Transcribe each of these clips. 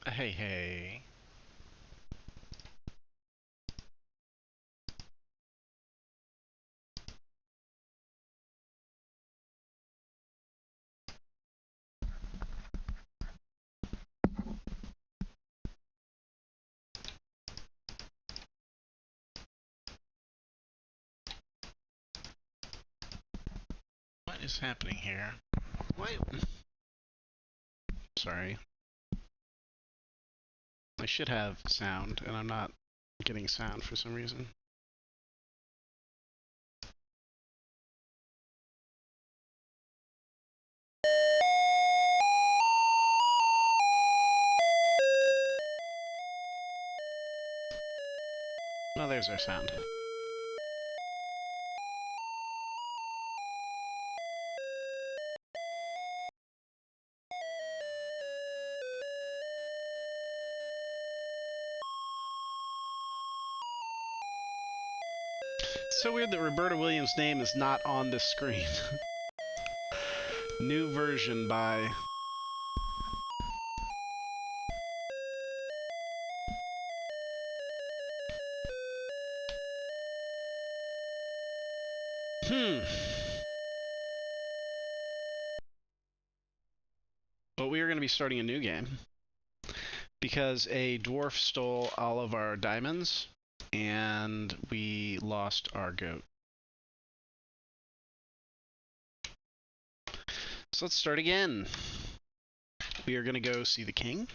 Hey, hey. What is happening here? Wait. Sorry. I should have sound, and I'm not getting sound for some reason. Oh, there's our sound. It's so weird that Roberta Williams' name is not on this screen. New version by... Hmm. But we are going to be starting a new game because a dwarf stole all of our diamonds and we lost our goat. So let's start again. We are going to go see the king.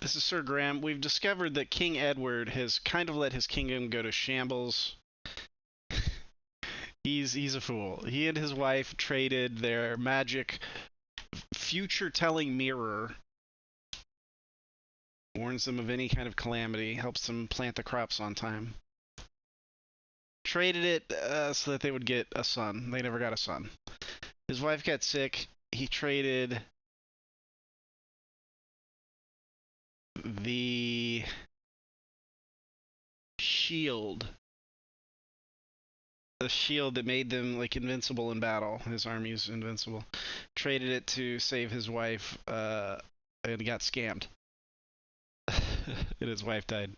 This is Sir Graham. We've discovered that King Edward has kind of let his kingdom go to shambles. He's a fool. He and his wife traded their magic future-telling mirror. Warns them of any kind of calamity, helps them plant the crops on time. Traded it so that they would get a son. They never got a son. His wife got sick. He traded the shield. The shield that made them like invincible in battle. His army is invincible. Traded it to save his wife, and got scammed. And his wife died.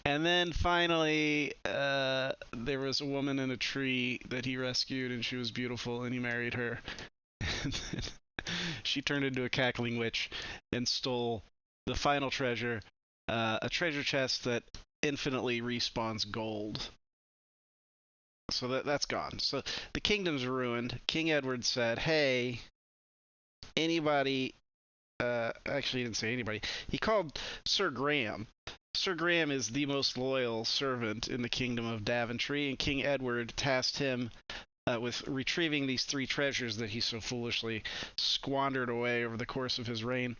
And then finally, there was a woman in a tree that he rescued, and she was beautiful, and he married her. And then she turned into a cackling witch and stole the final treasure, a treasure chest that infinitely respawns gold. So that's gone. So the kingdom's ruined. King Edward said, "Hey, anybody." Actually, he didn't say anybody. He called Sir Graham. Sir Graham is the most loyal servant in the kingdom of Daventry, and King Edward tasked him with retrieving these three treasures that he so foolishly squandered away over the course of his reign.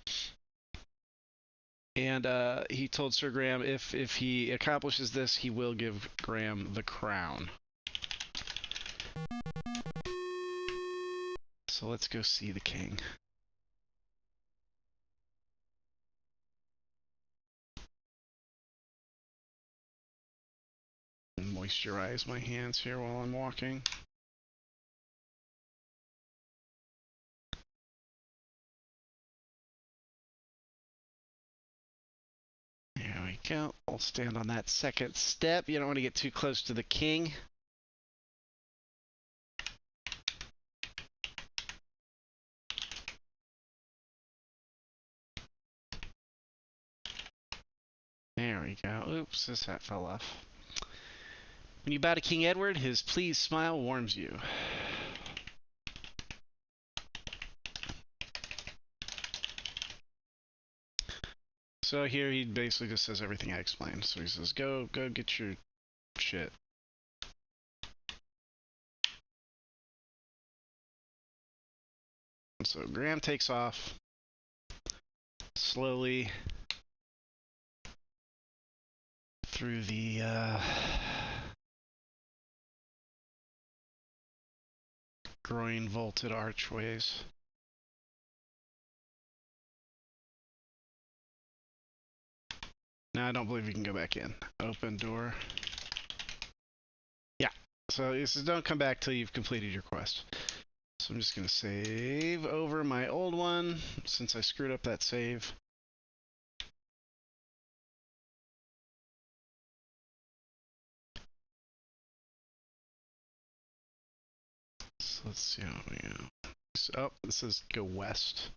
And he told Sir Graham if he accomplishes this, he will give Graham the crown. So let's go see the king. Moisturize my hands here while I'm walking. There we go. I'll stand on that second step. You don't want to get too close to the king. There we go. Oops, this hat fell off. When you bow to King Edward, his pleased smile warms you. So here he basically just says everything I explained. So he says, go get your shit. So Graham takes off slowly through the groin vaulted archways. Now I don't believe you can go back in. Open door. So it says don't come back till you've completed your quest. So I'm just going to save over my old one since I screwed up that save. So let's see how we go. Oh, this says go west.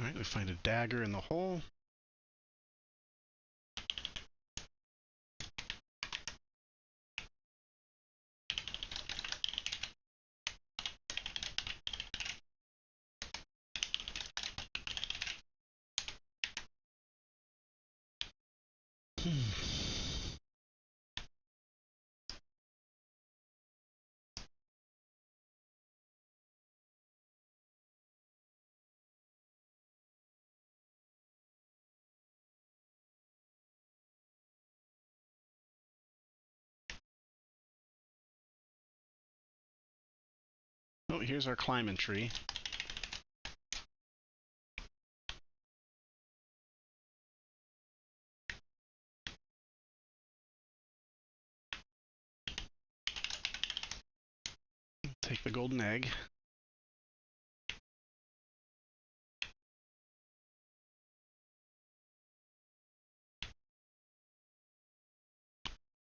Alright, we find a dagger in the hole. Oh, here's our climbing tree. Take the golden egg.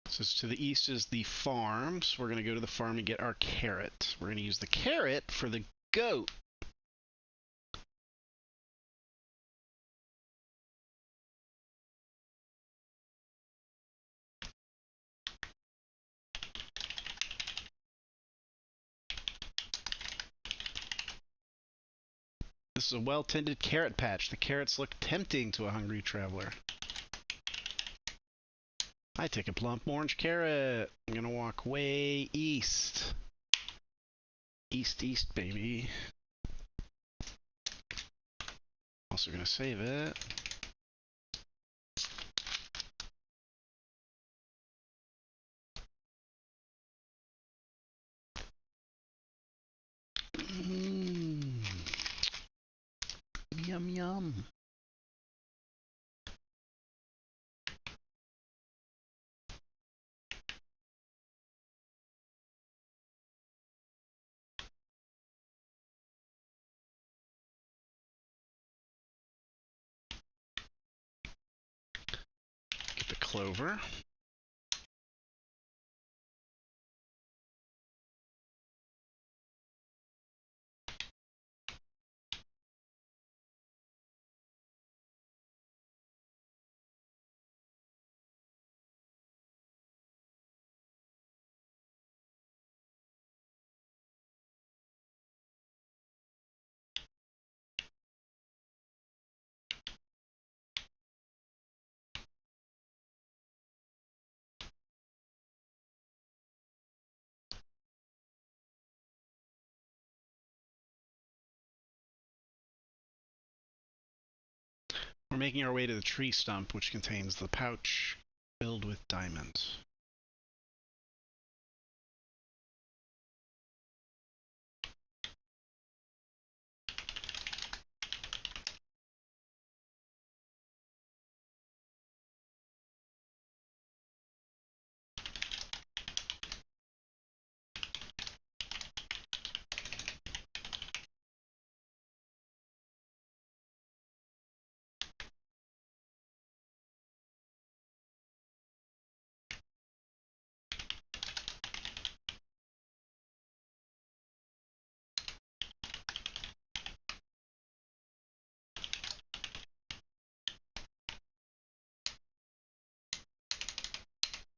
So to the east is the farm, so we're going to go to the farm and get our carrot. We're going to use the carrot for the goat. This is a well-tended carrot patch. The carrots look tempting to a hungry traveler. I take a plump orange carrot. I'm going to walk way east. East, east, baby. Also going to save it. Yum, yum. Get the clover. We're making our way to the tree stump, which contains the pouch filled with diamonds.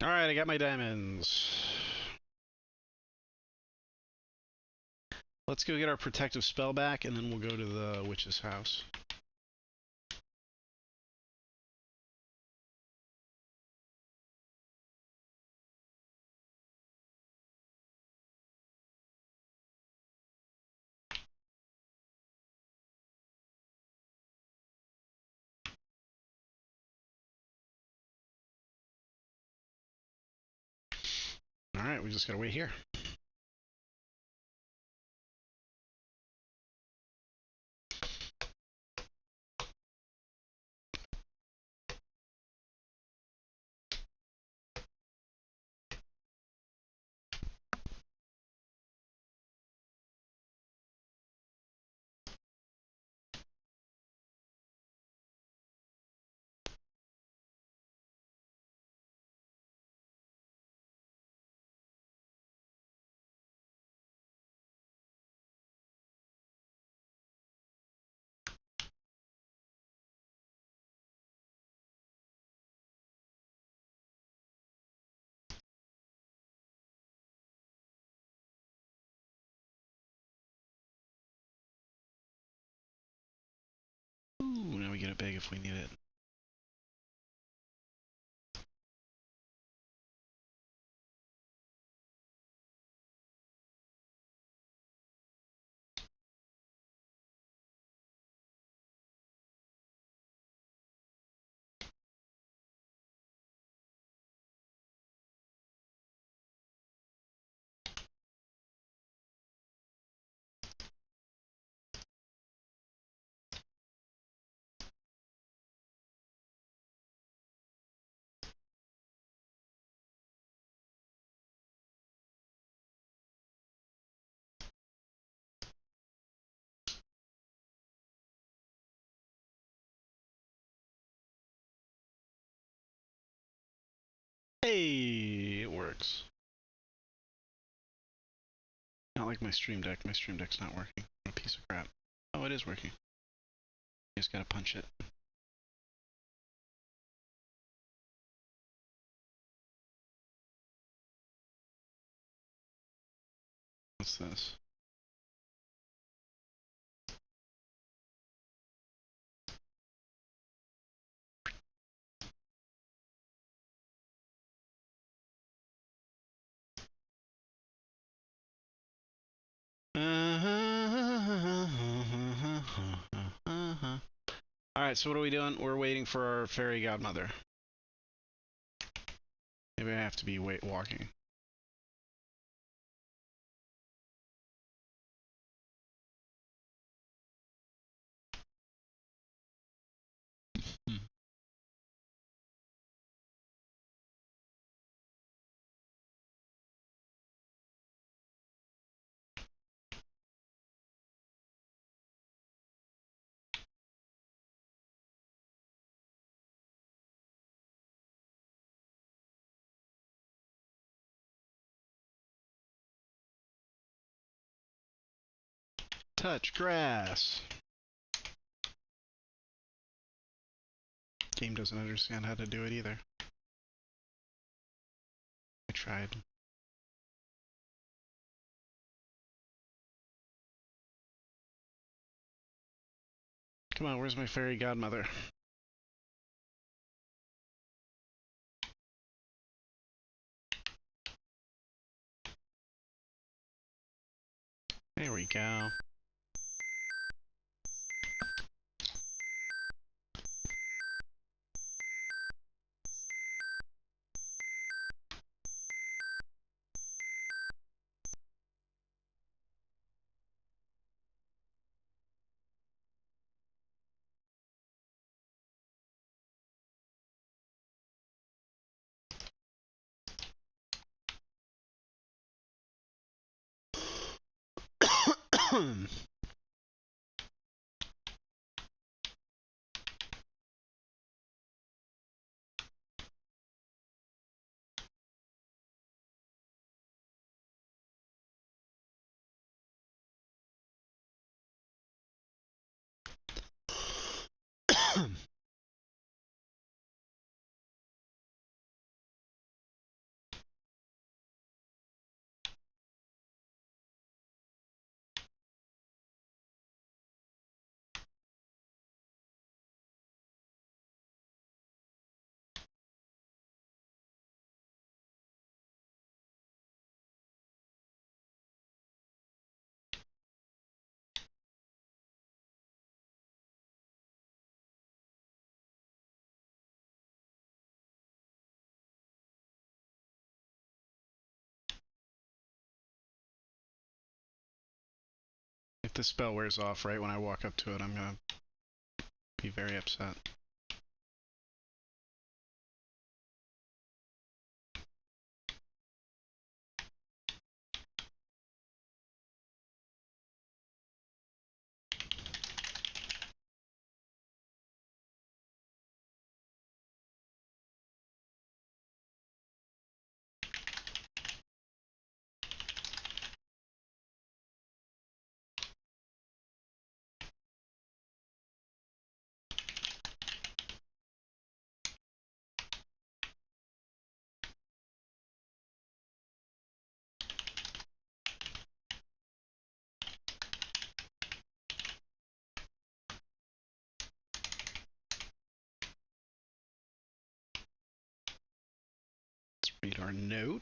Alright, I got my diamonds. Let's go get our protective spell back, and then we'll go to the witch's house. Alright, we just gotta wait here. Ooh, now we get it big if we need it. Hey, it works. Not like my Stream Deck. My Stream Deck's not working. What a piece of crap. Oh, it is working. You just gotta punch it. What's this? Alright, so what are we doing? We're waiting for our fairy godmother. Maybe I have to be walking. Touch grass. Game doesn't understand how to do it either. I tried. Come on, where's my fairy godmother? There we go. this spell wears off right when I walk up to it, I'm gonna be very upset. Let's read our note.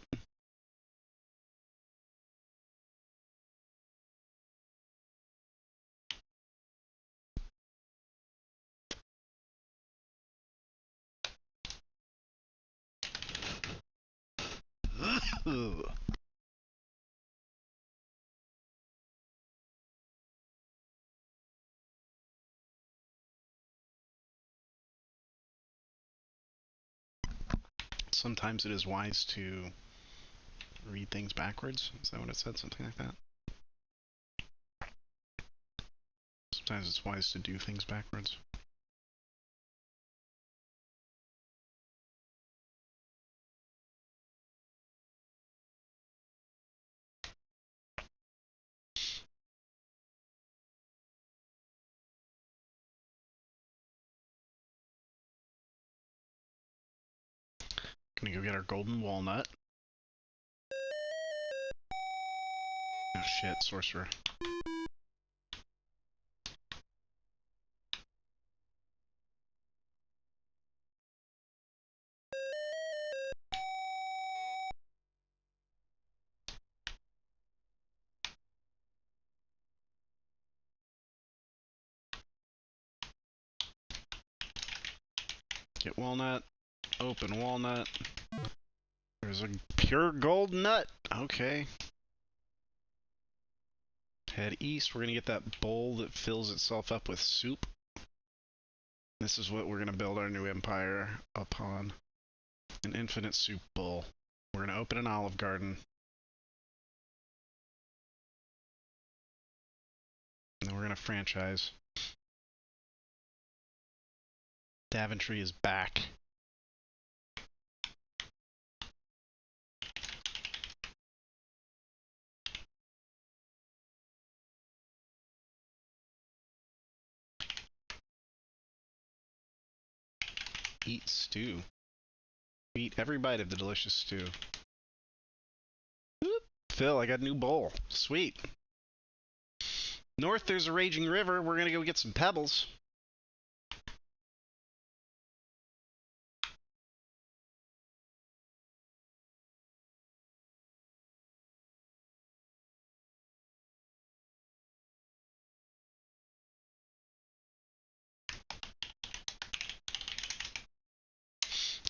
Sometimes it is wise to read things backwards. Is that what it said? Something like that? Sometimes it's wise to do things backwards. Gonna go get our golden walnut. Oh shit, sorcerer. Get walnut. Open walnut. There's a pure gold nut. Okay. Head east. We're gonna get that bowl that fills itself up with soup. This is what we're gonna build our new empire upon. An infinite soup bowl. We're gonna open an olive garden. And then we're gonna franchise. Daventry is back. Eat stew. Eat every bite of the delicious stew. Whoop. Phil, I got a new bowl. Sweet. North, there's a raging river. We're gonna go get some pebbles.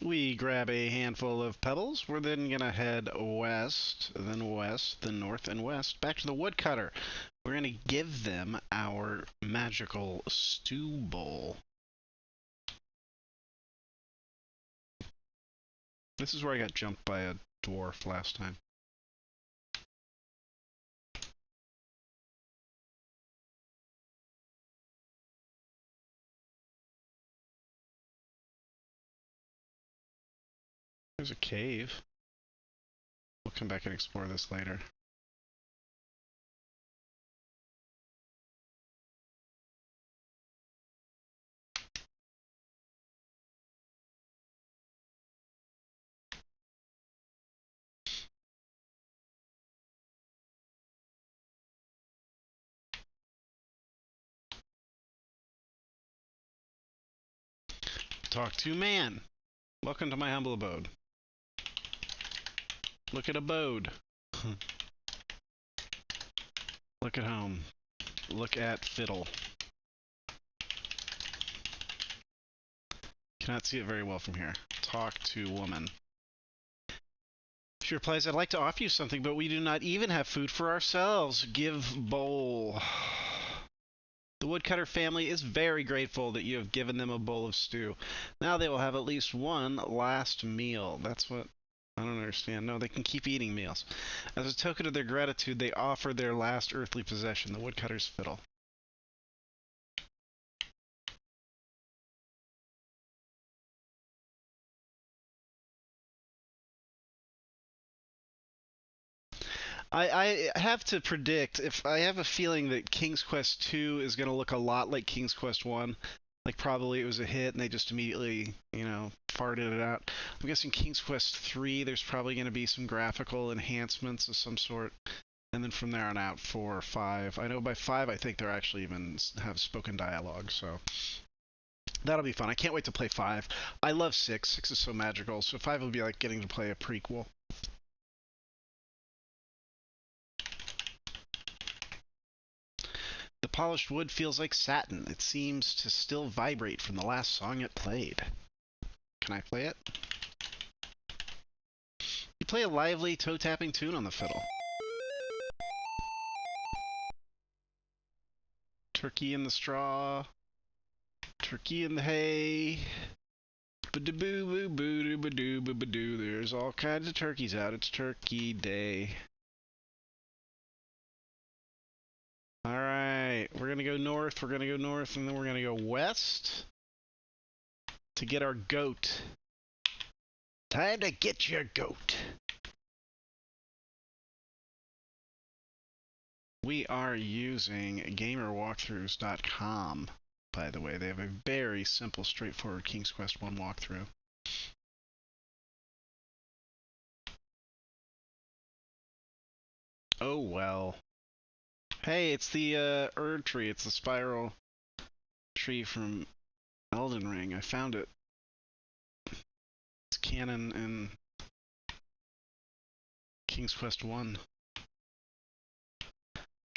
We grab a handful of pebbles. We're then going to head west, then north, and west. Back to the woodcutter. We're going to give them our magical stew bowl. This is where I got jumped by a dwarf last time. There's a cave. We'll come back and explore this later. Talk to man. Welcome to my humble abode. Look at abode. Look at home. Look at fiddle. Cannot see it very well from here. Talk to woman. She replies, I'd like to offer you something, but we do not even have food for ourselves. Give bowl. The woodcutter family is very grateful that you have given them a bowl of stew. Now they will have at least one last meal. That's what I don't understand. No, they can keep eating meals. As a token of their gratitude, they offer their last earthly possession, the woodcutter's fiddle. I have to predict, if I have a feeling that King's Quest 2 is going to look a lot like King's Quest 1. Like probably it was a hit and they just immediately, farted it out. I'm guessing King's Quest 3, there's probably going to be some graphical enhancements of some sort. And then from there on out, 4 or 5. I know by 5, I think they're actually even have spoken dialogue, so that'll be fun. I can't wait to play 5. I love 6. 6 is so magical, so 5 will be like getting to play a prequel. The polished wood feels like satin. It seems to still vibrate from the last song it played. Can I play it? You play a lively toe-tapping tune on the fiddle. Turkey in the straw. Turkey in the hay. Ba-da-boo-boo-boo-doo-ba-doo-ba-doo. There's all kinds of turkeys out. It's turkey day. Alright, we're going to go north, and then we're going to go west to get our goat. Time to get your goat. We are using gamerwalkthroughs.com, by the way. They have a very simple, straightforward King's Quest 1 walkthrough. Oh well. Hey, it's the Erd tree. It's the spiral tree from Elden Ring. I found it. It's canon in King's Quest 1.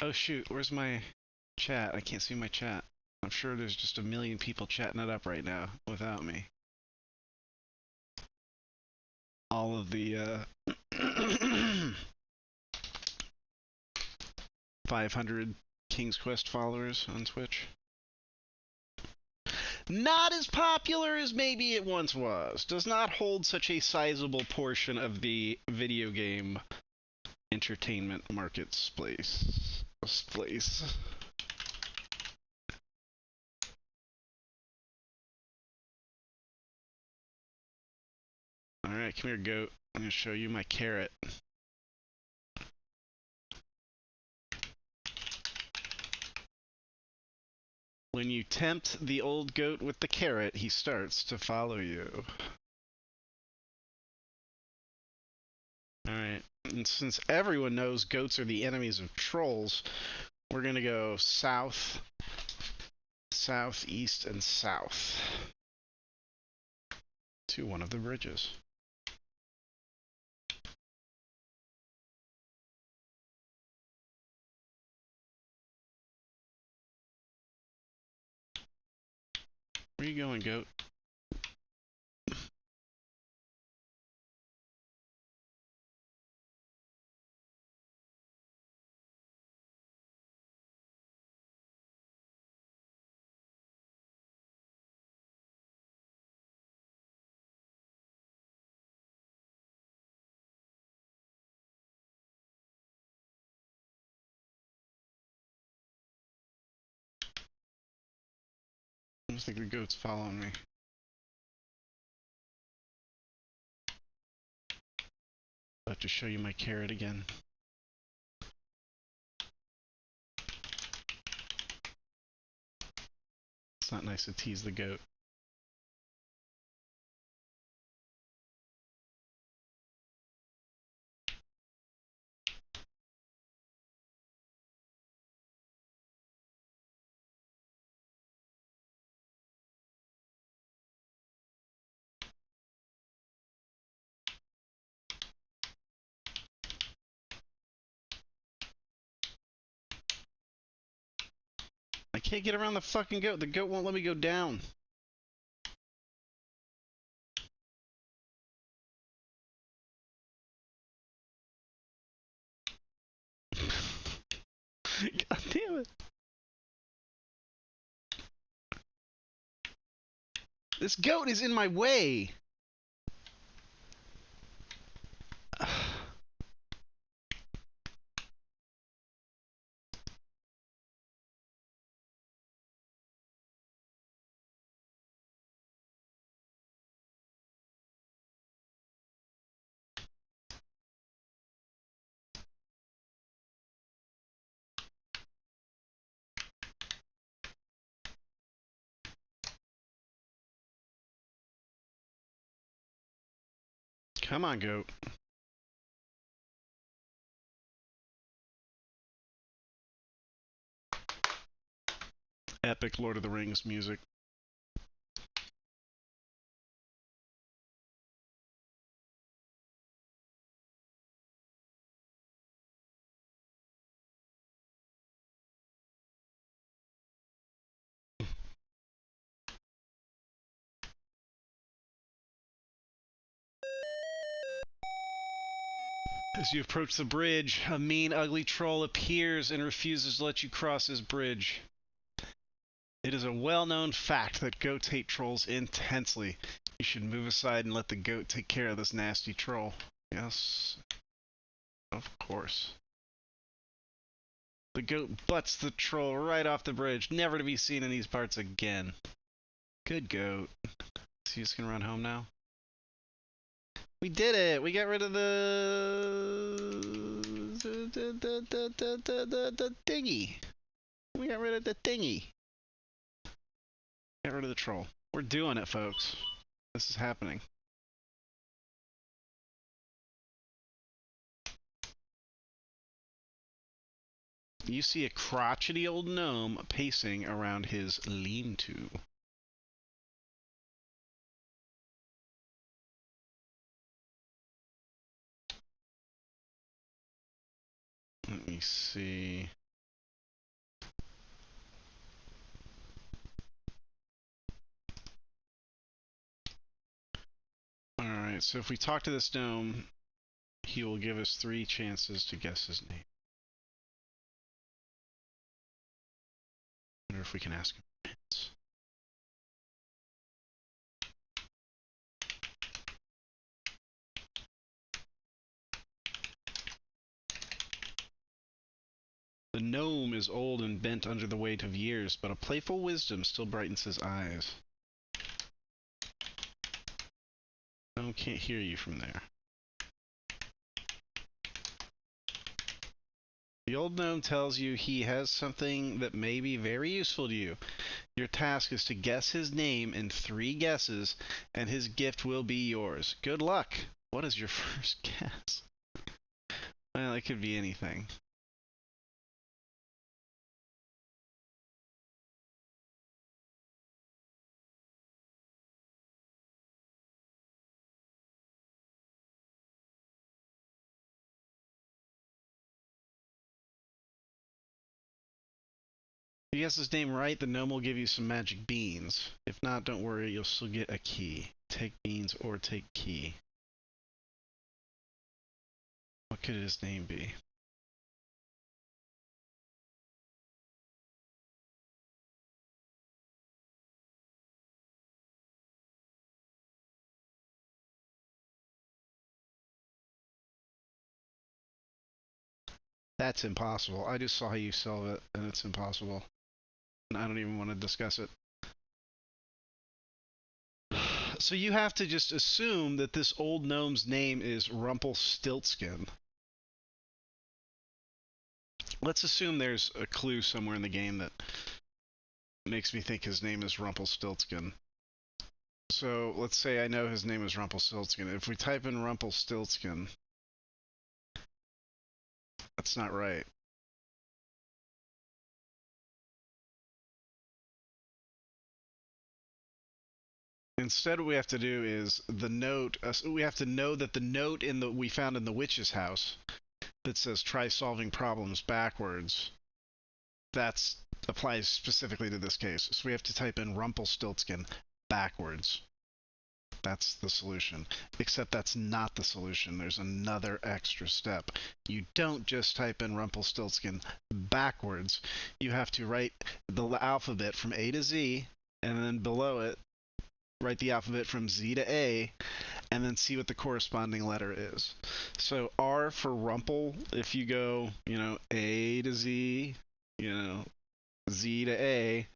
Oh shoot, where's my chat? I can't see my chat. I'm sure there's just a million people chatting it up right now without me. All of the 500 King's Quest followers on Twitch. Not as popular as maybe it once was. Does not hold such a sizable portion of the video game entertainment marketplace. Alright, come here, goat. I'm going to show you my carrot. When you tempt the old goat with the carrot, he starts to follow you. Alright, and since everyone knows goats are the enemies of trolls, we're going to go south, southeast, and south to one of the bridges. Where you going, goat? I just think the goat's following me. I have to show you my carrot again. It's not nice to tease the goat. I can't get around the fucking goat. The goat won't let me go down. God damn it. This goat is in my way. Come on, goat. Epic Lord of the Rings music. As you approach the bridge, a mean, ugly troll appears and refuses to let you cross his bridge. It is a well-known fact that goats hate trolls intensely. You should move aside and let the goat take care of this nasty troll. Yes, of course. The goat butts the troll right off the bridge, never to be seen in these parts again. Good goat. So you just gonna run home now? We did it! We got rid of the thingy. We got rid of the thingy. Got rid of the troll. We're doing it, folks. This is happening. You see a crotchety old gnome pacing around his lean-to. Let me see. Alright, so if we talk to this gnome, he will give us 3 chances to guess his name. I wonder if we can ask him hints. The gnome is old and bent under the weight of years, but a playful wisdom still brightens his eyes. Gnome can't hear you from there. The old gnome tells you he has something that may be very useful to you. Your task is to guess his name in 3 guesses, and his gift will be yours. Good luck! What is your first guess? Well, it could be anything. If you guess his name right, the gnome will give you some magic beans. If not, don't worry, you'll still get a key. Take beans or take key. What could his name be? That's impossible. I just saw how you solve it, and it's impossible. And I don't even want to discuss it. So you have to just assume that this old gnome's name is Rumpelstiltskin. Let's assume there's a clue somewhere in the game that makes me think his name is Rumpelstiltskin. So let's say I know his name is Rumpelstiltskin. If we type in Rumpelstiltskin, that's not right. Instead, what we have to do is the note. We have to know that the note we found in the witch's house that says "try solving problems backwards." That applies specifically to this case. So we have to type in Rumpelstiltskin backwards. That's the solution. Except that's not the solution. There's another extra step. You don't just type in Rumpelstiltskin backwards. You have to write the alphabet from A to Z, and then below it, write the alphabet from Z to A, and then see what the corresponding letter is. So R for rumple, if you go, A to Z, Z to A,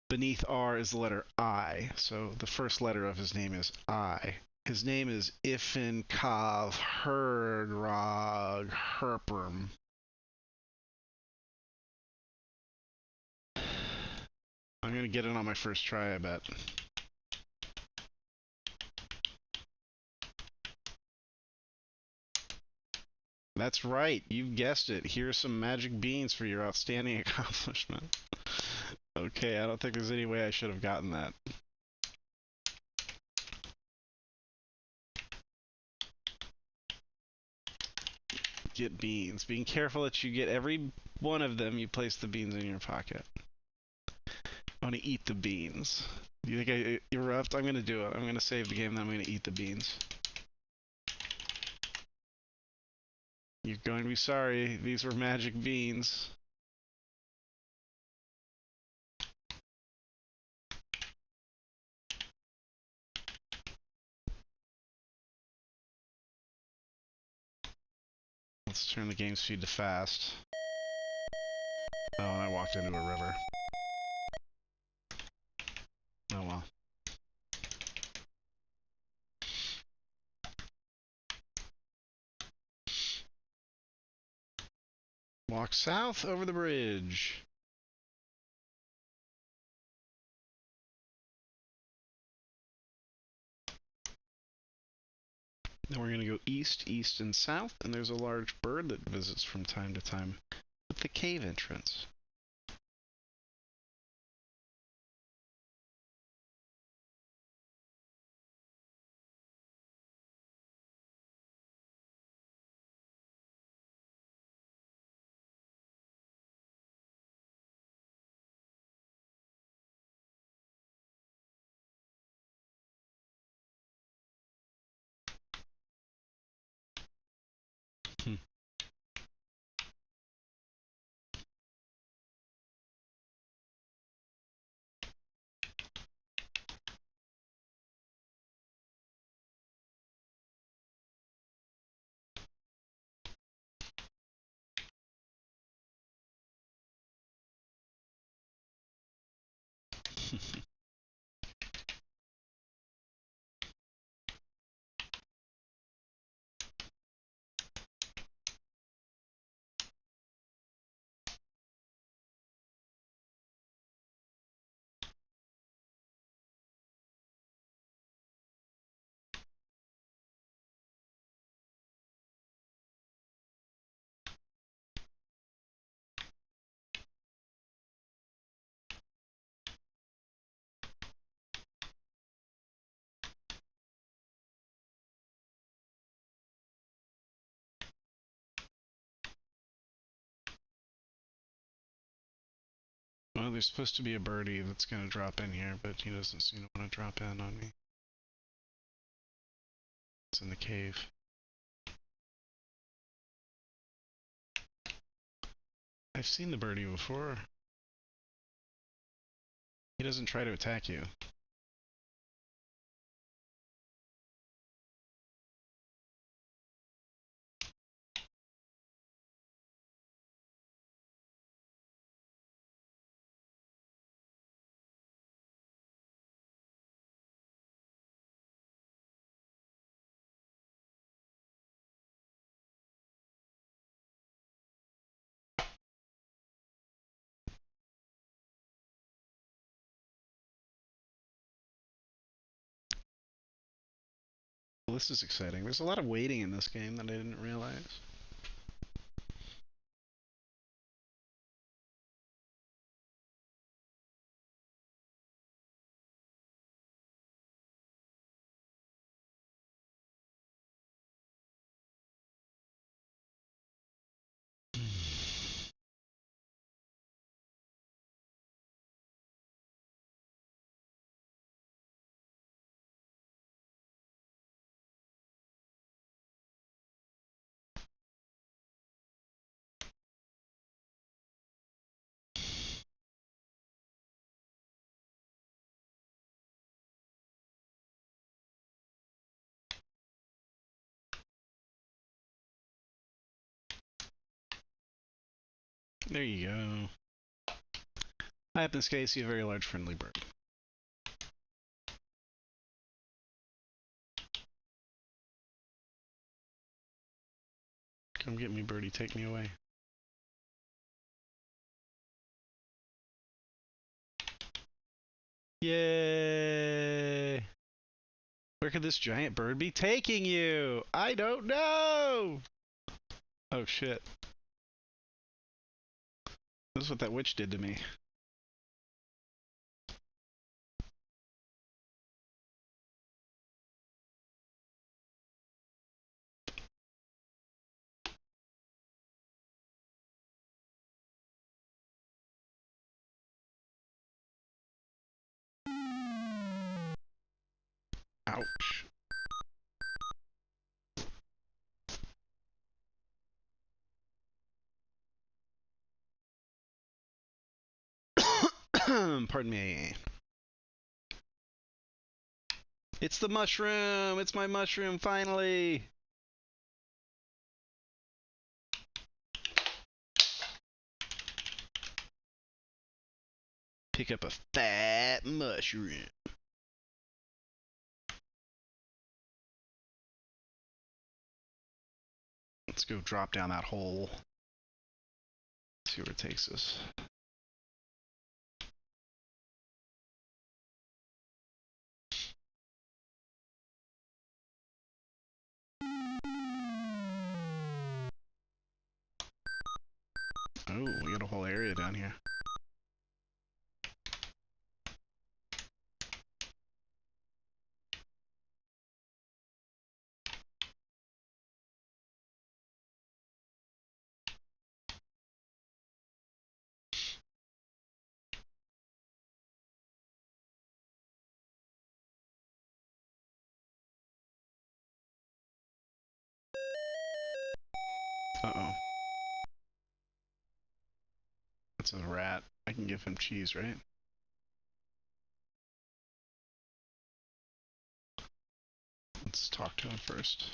beneath R is the letter I. So the first letter of his name is I. His name is Ifin Kav Herdrog Herperm. I'm going to get it on my first try, I bet. That's right. You've guessed it. Here's some magic beans for your outstanding accomplishment. Okay, I don't think there's any way I should have gotten that. Get beans. Being careful that you get every one of them, you place the beans in your pocket. I want to eat the beans. Do you think I erupt? I'm going to do it. I'm going to save the game, then I'm going to eat the beans. You're going to be sorry. These were magic beans. Let's turn the game speed to fast. Oh, and I walked into a river. Oh well. Walk south over the bridge. Then we're going to go east, east, and south, and there's a large bird that visits from time to time at the cave entrance. Hmm. Well, there's supposed to be a birdie that's going to drop in here, but he doesn't seem to want to drop in on me. It's in the cave. I've seen the birdie before. He doesn't try to attack you. Well, this is exciting. There's a lot of waiting in this game that I didn't realize. There you go. I happen to see a very large friendly bird. Come get me, birdie. Take me away. Yay! Where could this giant bird be taking you? I don't know! Oh shit. This is what that witch did to me. Ouch. Pardon me. It's the mushroom! It's my mushroom, finally! Pick up a fat mushroom. Let's go drop down that hole. See where it takes us. Oh, we got a whole area down here. Uh-oh. That's a rat. I can give him cheese, right? Let's talk to him first.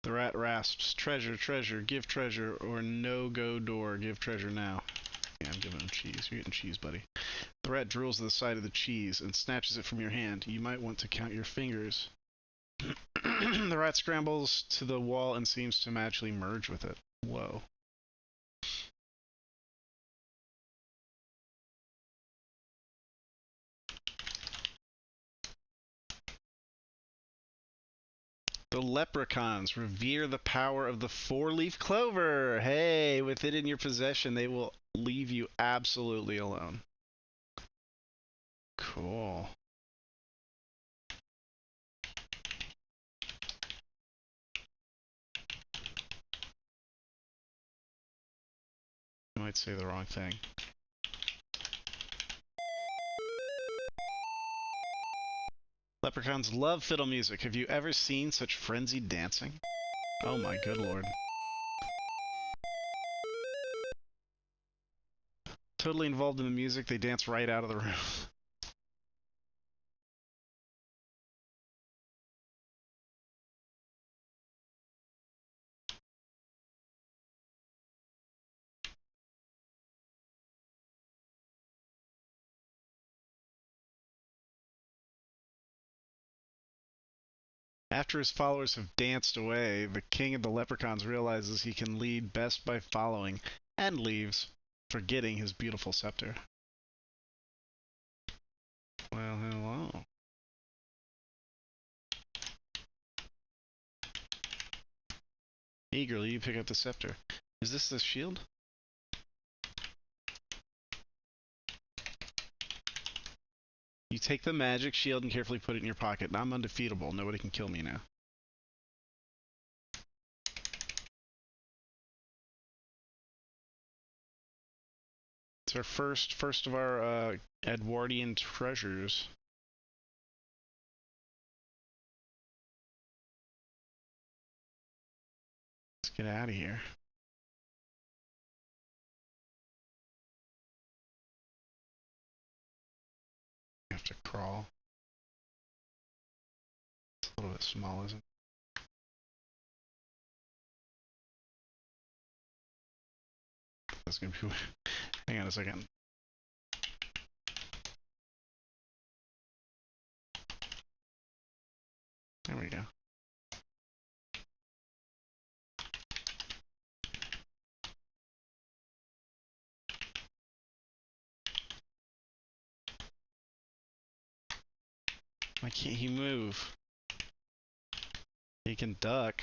The rat rasps, treasure, treasure, give treasure, or no-go door, give treasure now. Yeah, I'm giving him cheese. You're getting cheese, buddy. The rat drills to the side of the cheese and snatches it from your hand. You might want to count your fingers. The rat scrambles to the wall and seems to magically merge with it. Whoa. The leprechauns revere the power of the four-leaf clover. Hey, with it in your possession, they will leave you absolutely alone. Cool. I might say the wrong thing. Leprechauns love fiddle music. Have you ever seen such frenzied dancing? Oh my good lord. Totally involved in the music, they dance right out of the room. After his followers have danced away, the king of the leprechauns realizes he can lead best by following, and leaves, forgetting his beautiful scepter. Well, hello. Eagerly, you pick up the scepter. Is this the shield? You take the magic shield and carefully put it in your pocket. I'm undefeatable. Nobody can kill me now. It's our first of our Edwardian treasures. Let's get out of here. I have to crawl. It's a little bit small, isn't it? That's gonna be. Hang on a second. There we go. Why can't he move? He can duck.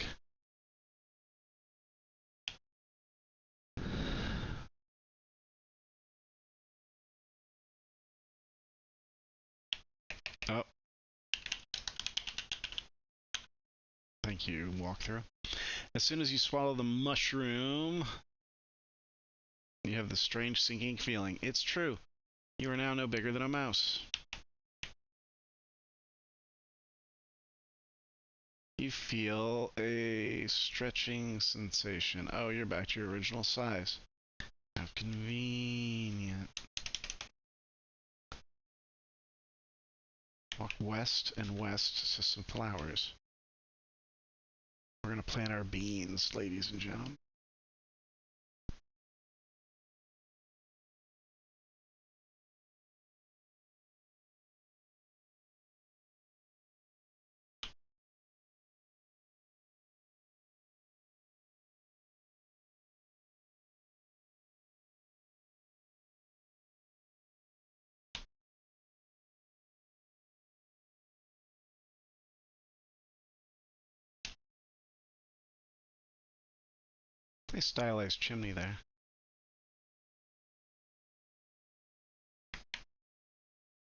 Oh. Thank you, walkthrough. As soon as you swallow the mushroom, you have the strange sinking feeling. It's true. You are now no bigger than a mouse. You feel a stretching sensation. Oh, you're back to your original size. How convenient. Walk west and west to some flowers. We're going to plant our beans, ladies and gentlemen. Nice stylized chimney there.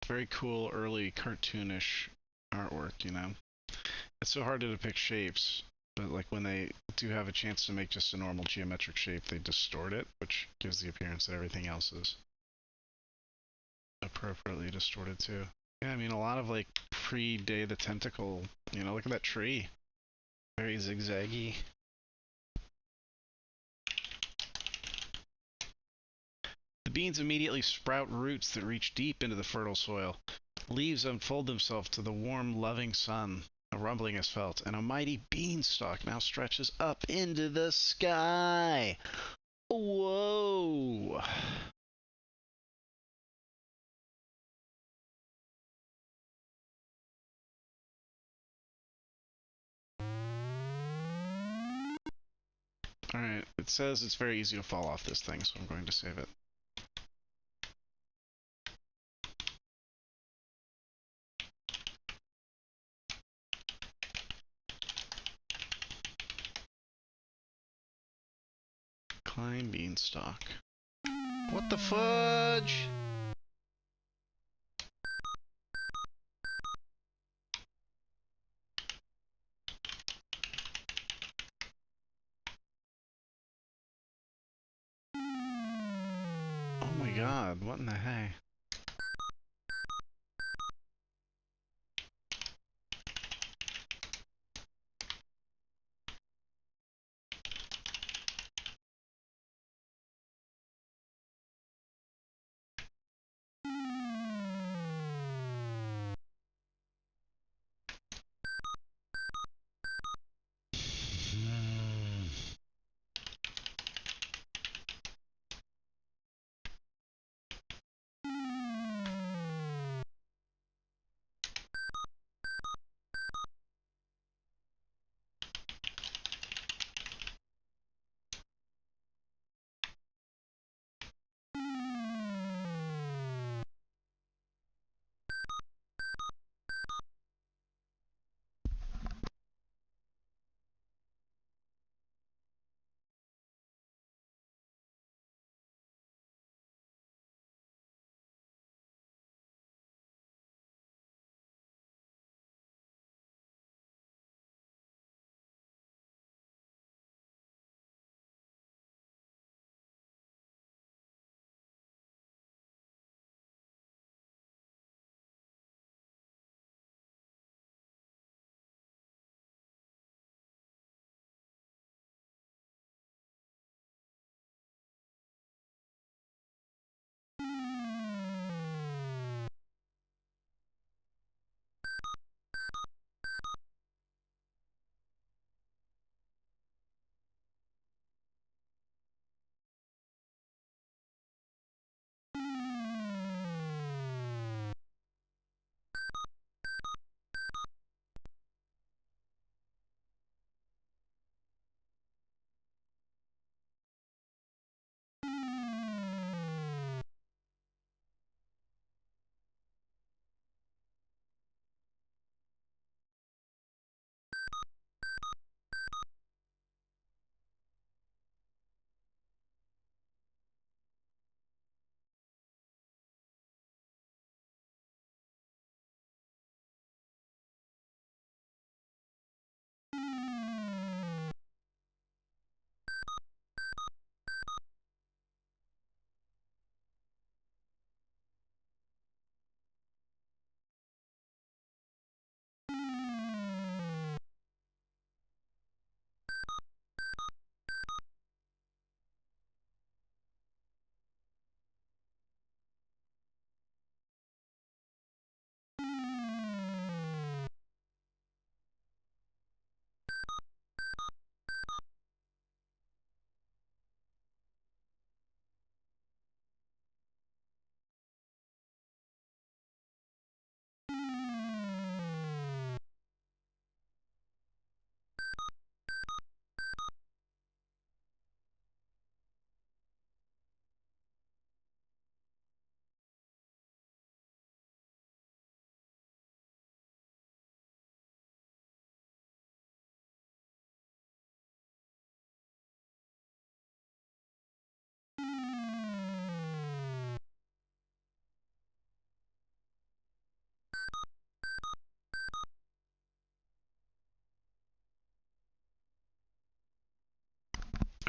Very cool, early cartoonish artwork, you know? It's so hard to depict shapes, but like when they do have a chance to make just a normal geometric shape, they distort it, which gives the appearance that everything else is appropriately distorted too. Yeah, I mean, a lot of like pre-Day the Tentacle, you know, look at that tree. Very zigzaggy. The beans immediately sprout roots that reach deep into the fertile soil. Leaves unfold themselves to the warm, loving sun. A rumbling is felt, and a mighty beanstalk now stretches up into the sky. Whoa! Alright, it says it's very easy to fall off this thing, so I'm going to save it. Climb beanstalk. What the fudge? Oh my god, what in the heck?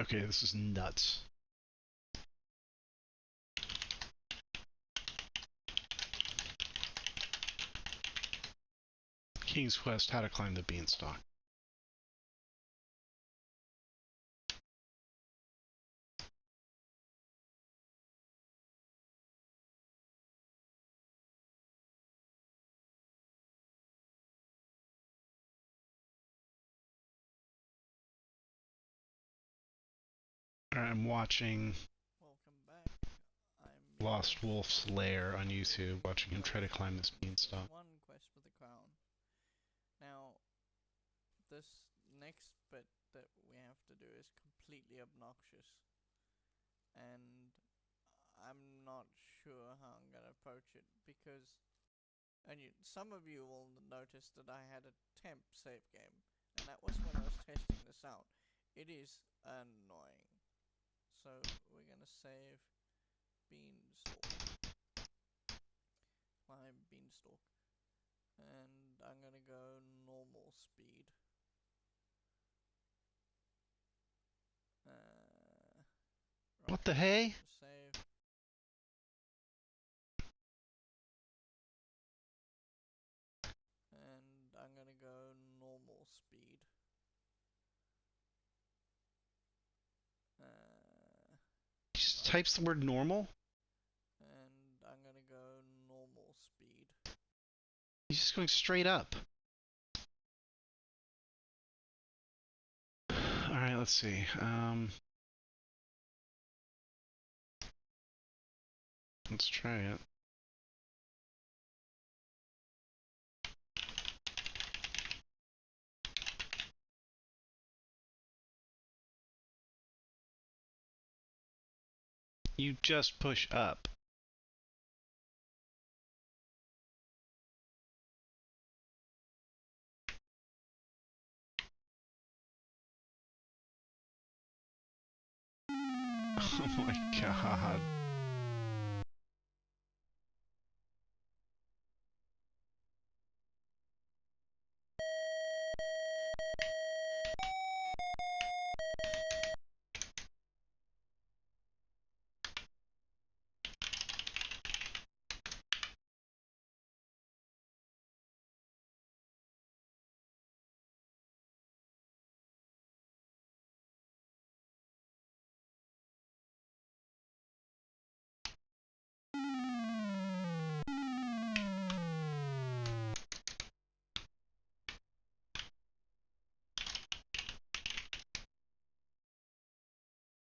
Okay, this is nuts. King's Quest, how to climb the beanstalk. Alright, I'm watching Welcome back. I'm Lost Wolf's Lair on YouTube, watching him try to climb this beanstalk. One quest for the crown. Now, this next bit that we have to do is completely obnoxious, and I'm not sure how I'm gonna approach it because, some of you will notice that I had a temp save game, and that was when I was testing this out. It is annoying. So we're gonna save beanstalk. Climb beanstalk. And I'm gonna go normal speed. Right, What the hey? save. And I'm gonna go normal speed. He just types the word normal? And I'm gonna go normal speed. He's just going straight up. Alright, let's see. Let's try it. You just push up. Oh my god.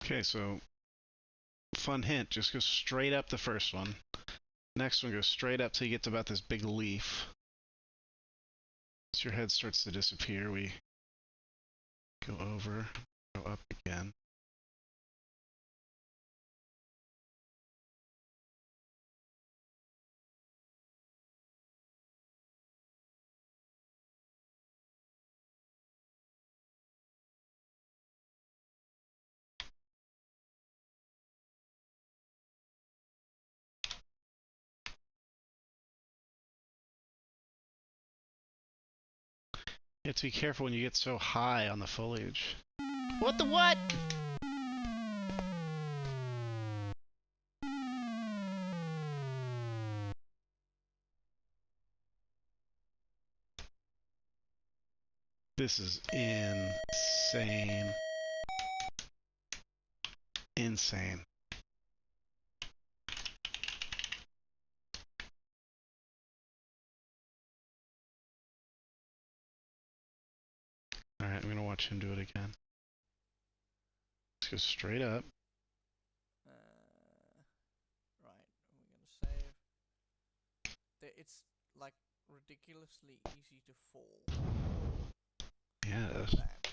Okay, so fun hint, just go straight up the first one. Next one goes straight up till you get to about this big leaf. Once your head starts to disappear, we go over, go up again. You have to be careful when you get so high on the foliage. What the what? This is insane. Insane. Alright, I'm gonna watch him do it again. Let's go straight up. Right, we're gonna save. It's like ridiculously easy to fall. Yes. Like that.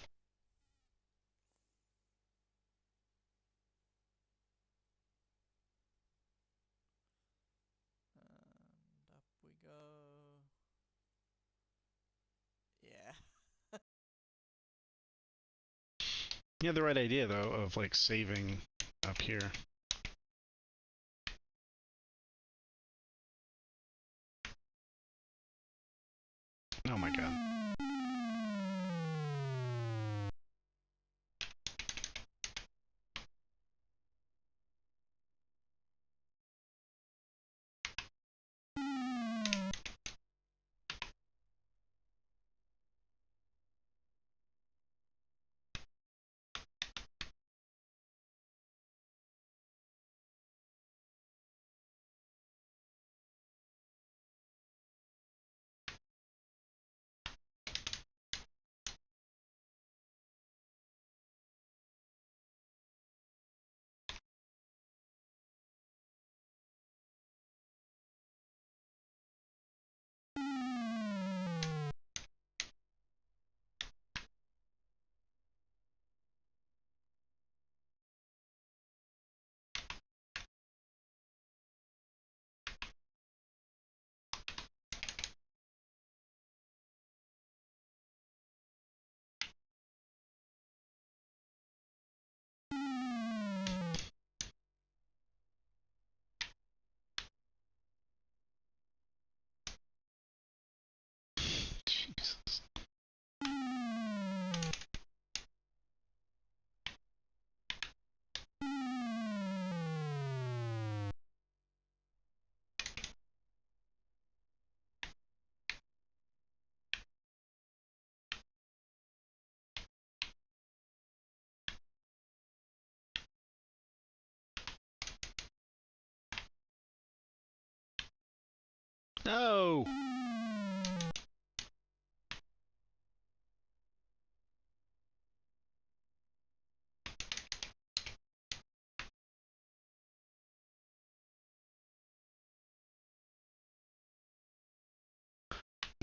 And up we go. Yeah. You had the right idea though of like saving up here. Oh my god.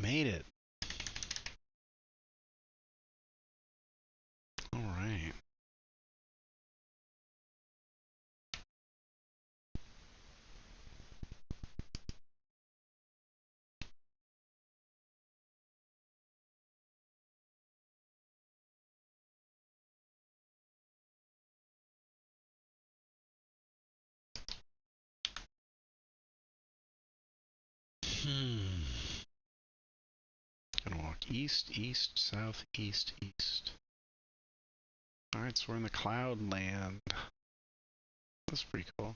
Made it. All right. Hmm. Gonna walk east, east, south, east, east. Alright, so we're in the cloud land. That's pretty cool.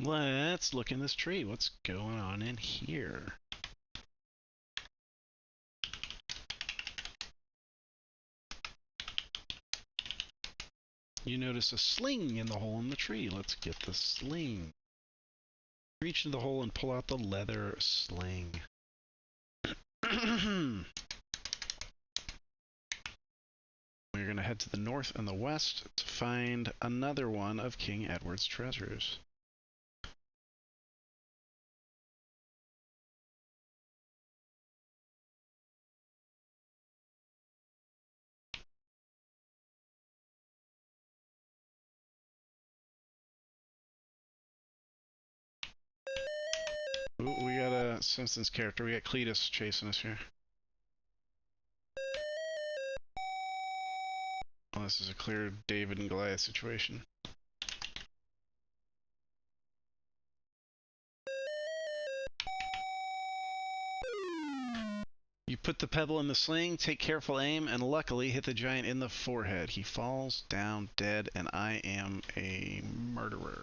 Let's look in this tree. What's going on in here? You notice a sling in the hole in the tree. Let's get the sling. Reach into the hole and pull out the leather sling. We're going to head to the north and the west to find another one of King Edward's treasures. Ooh, we got a Simpsons character. We got Cletus chasing us here. Oh, this is a clear David and Goliath situation. You put the pebble in the sling, take careful aim, and luckily hit the giant in the forehead. He falls down dead, and I am a murderer.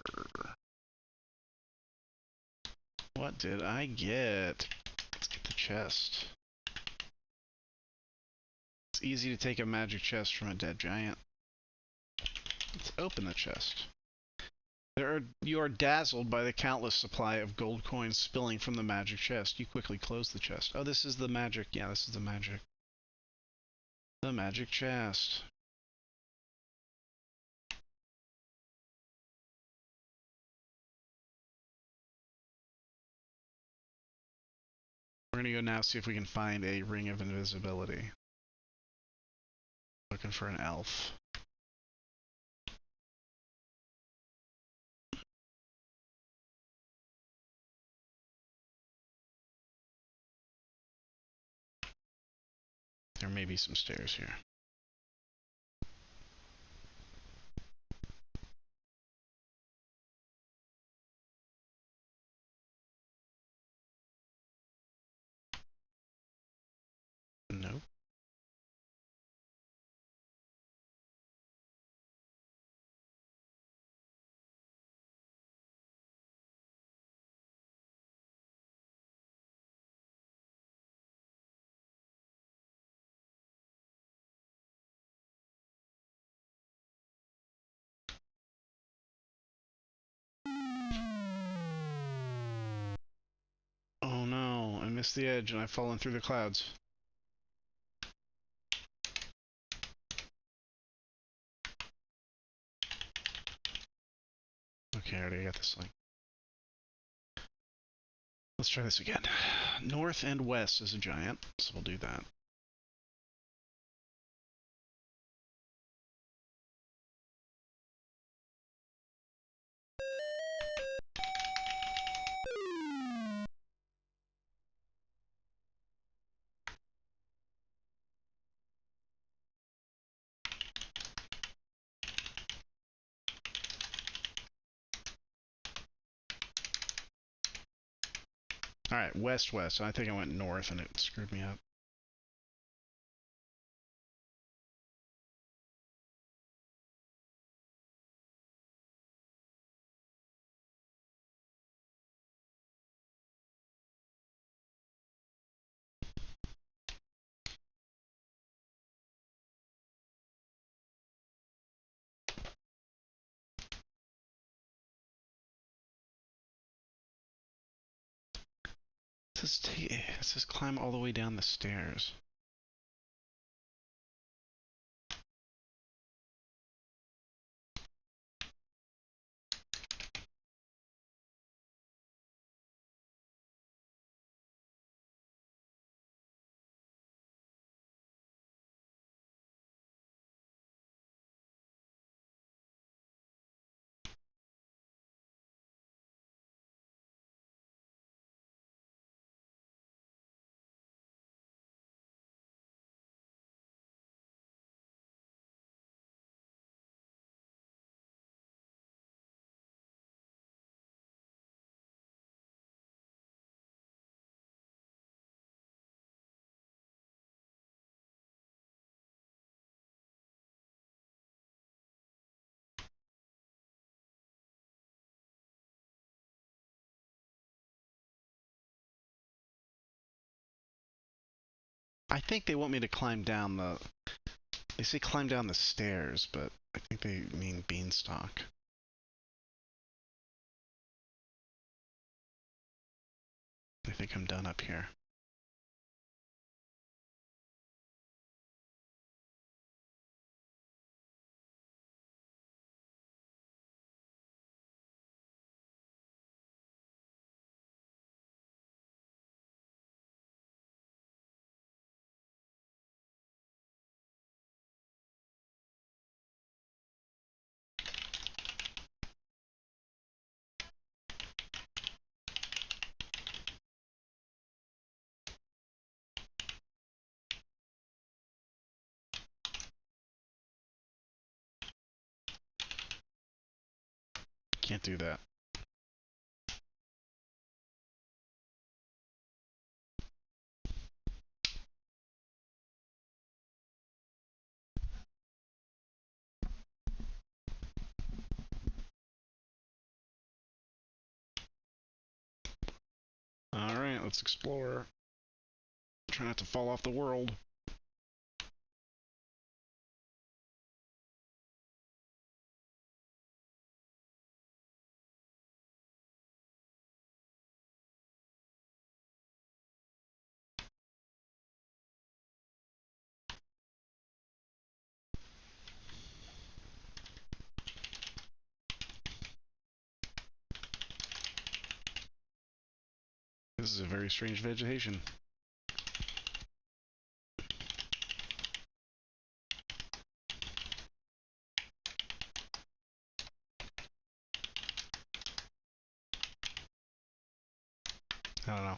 What did I get? Let's get the chest. It's easy to take a magic chest from a dead giant. Let's open the chest. You are dazzled by the countless supply of gold coins spilling from the magic chest. You quickly close the chest. Oh, this is the magic. Yeah, this is the magic. The magic chest. We're gonna go now see if we can find a ring of invisibility. Looking for an elf. There may be some stairs here. Nope. Oh no, I missed the edge and I've fallen through the clouds. Okay, I already got this link. Let's try this again. North and west is a giant, so we'll do that. Alright, west-west. I think I went north and it screwed me up. It says climb all the way down the stairs. I think they want me to climb down the... They say climb down the stairs, but I think they mean beanstalk. I think I'm done up here. Can't do that. Alright, let's explore. Try not to fall off the world. This is a very strange vegetation. I don't know.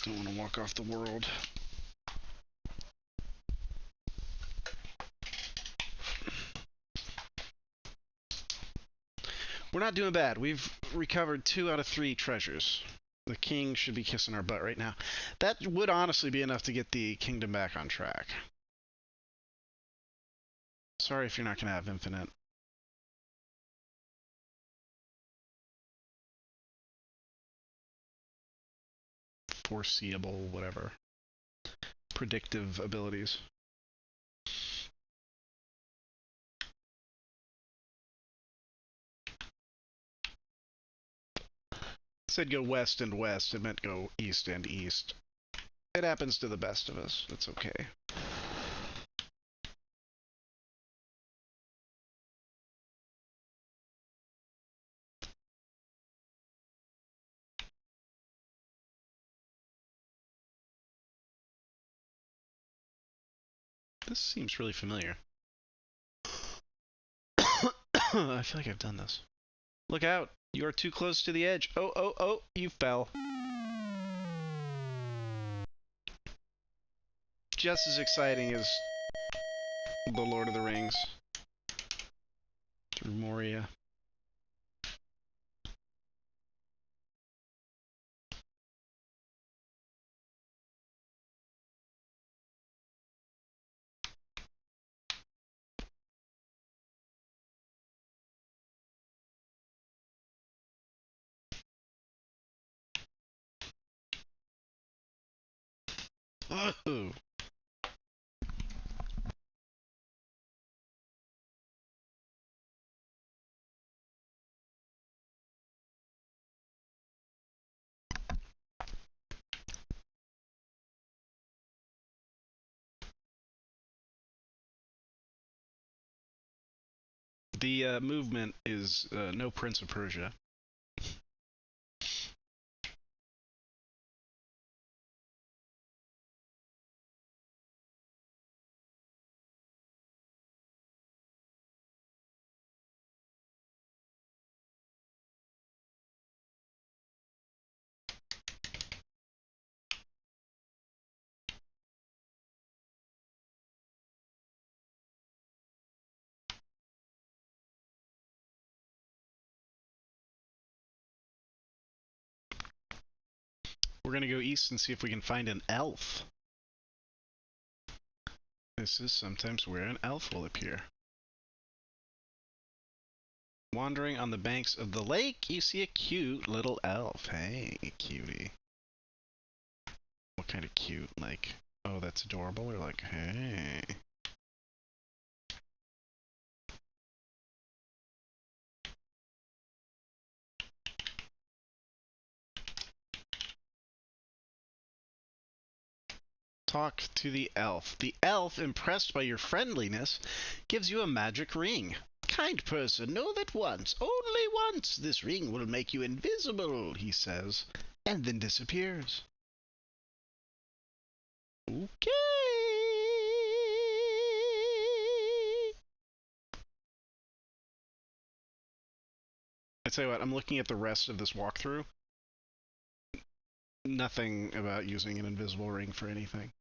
Don't want to walk off the world. We're not doing bad. We've recovered 2 out of 3 treasures. The king should be kissing our butt right now. That would honestly be enough to get the kingdom back on track. Sorry if you're not going to have infinite. Foreseeable, whatever. Predictive abilities. Said go west and west. It meant go east and east. It happens to the best of us. It's okay. This seems really familiar. I feel like I've done this. Look out! You are too close to the edge. Oh, oh, oh! You fell. Just as exciting as The Lord of the Rings. Through Moria. Oh! The movement is no Prince of Persia. We're gonna go east and see if we can find an elf. This is sometimes where an elf will appear. Wandering on the banks of the lake, you see a cute little elf. Hey, cutie. What kind of cute? Like, oh, that's adorable? Or like, hey. Talk to the elf. The elf, impressed by your friendliness, gives you a magic ring. Kind person, know that once, only once, this ring will make you invisible, he says, and then disappears. Okay. I tell you what, I'm looking at the rest of this walkthrough. Nothing about using an invisible ring for anything.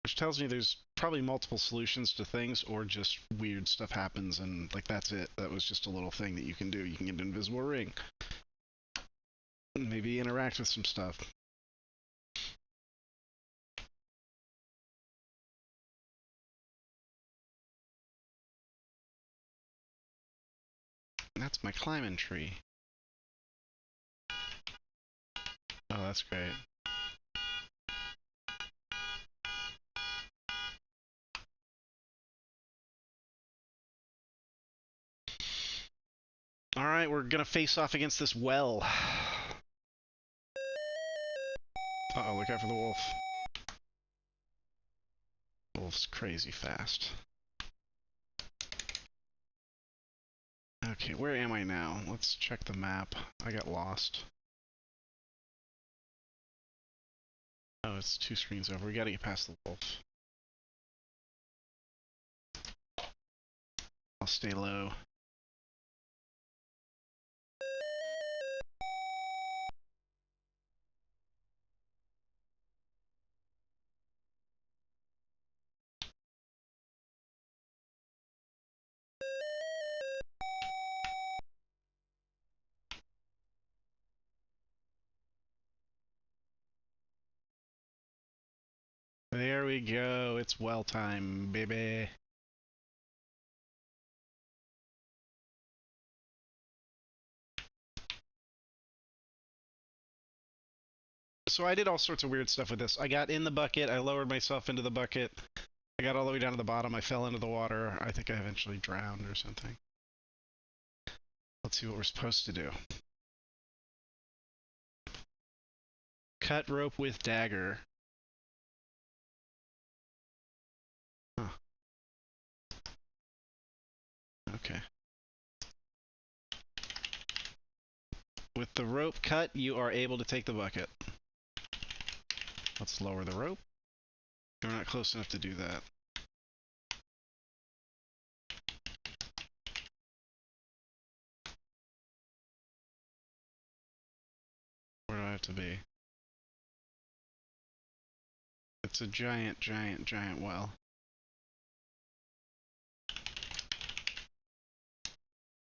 Which tells me there's probably multiple solutions to things, or just weird stuff happens and, like, that's it. That was just a little thing that you can do. You can get an invisible ring. Maybe interact with some stuff. That's my climbing tree. Oh, that's great. Alright, we're gonna face off against this well. Uh-oh, look out for the wolf. Wolf's crazy fast. Okay, where am I now? Let's check the map. I got lost. Oh, it's 2 screens over. We gotta get past the wolf. I'll stay low. There we go. It's well time, baby. So I did all sorts of weird stuff with this. I got in the bucket. I lowered myself into the bucket. I got all the way down to the bottom. I fell into the water. I think I eventually drowned or something. Let's see what we're supposed to do. Cut rope with dagger. Huh. Okay. With the rope cut, you are able to take the bucket. Let's lower the rope. We're not close enough to do that. Where do I have to be? It's a giant, giant, giant well.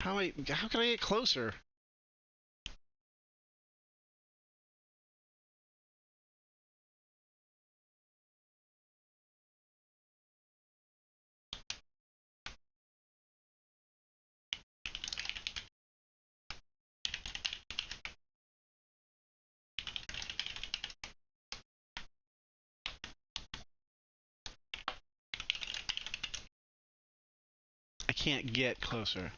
How can I get closer? I can't get closer.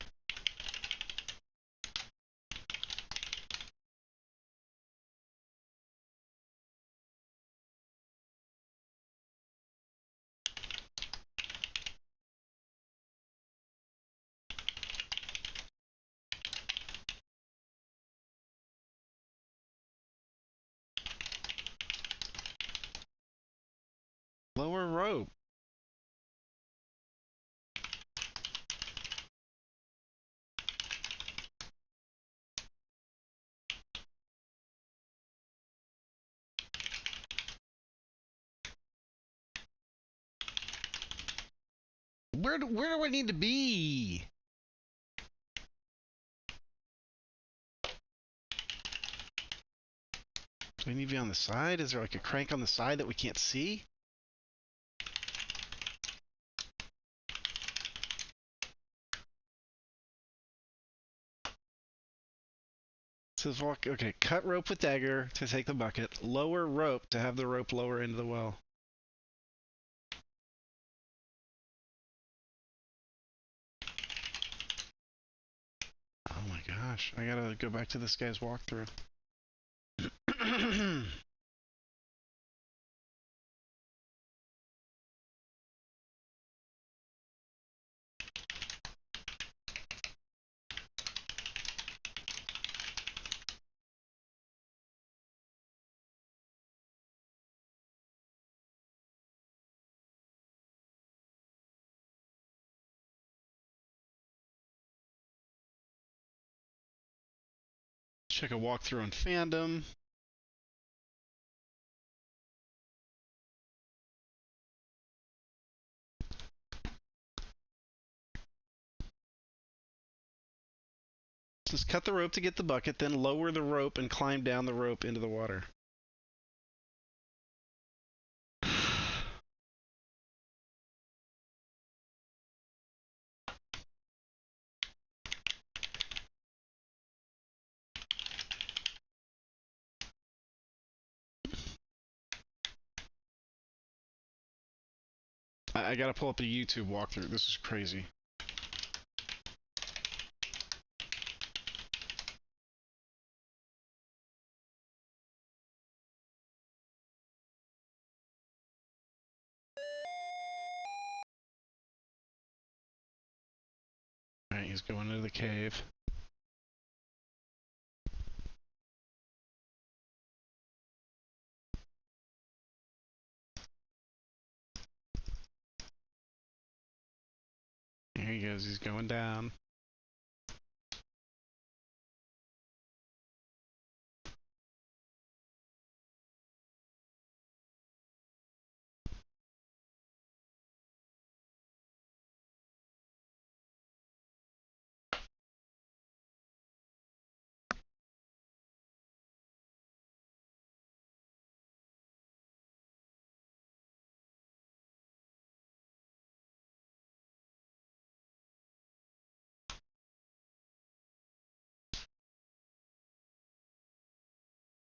Lower rope. Where do I need to be? Do I need to be on the side? Is there like a crank on the side that we can't see? It says walk. Okay, cut rope with dagger to take the bucket. Lower rope to have the rope lower into the well. Oh my gosh! I gotta go back to this guy's walkthrough. Check a walkthrough on fandom. Just cut the rope to get the bucket, then lower the rope and climb down the rope into the water. I gotta pull up a YouTube walkthrough. This is crazy. Alright, he's going into the cave. Here he goes. He's going down.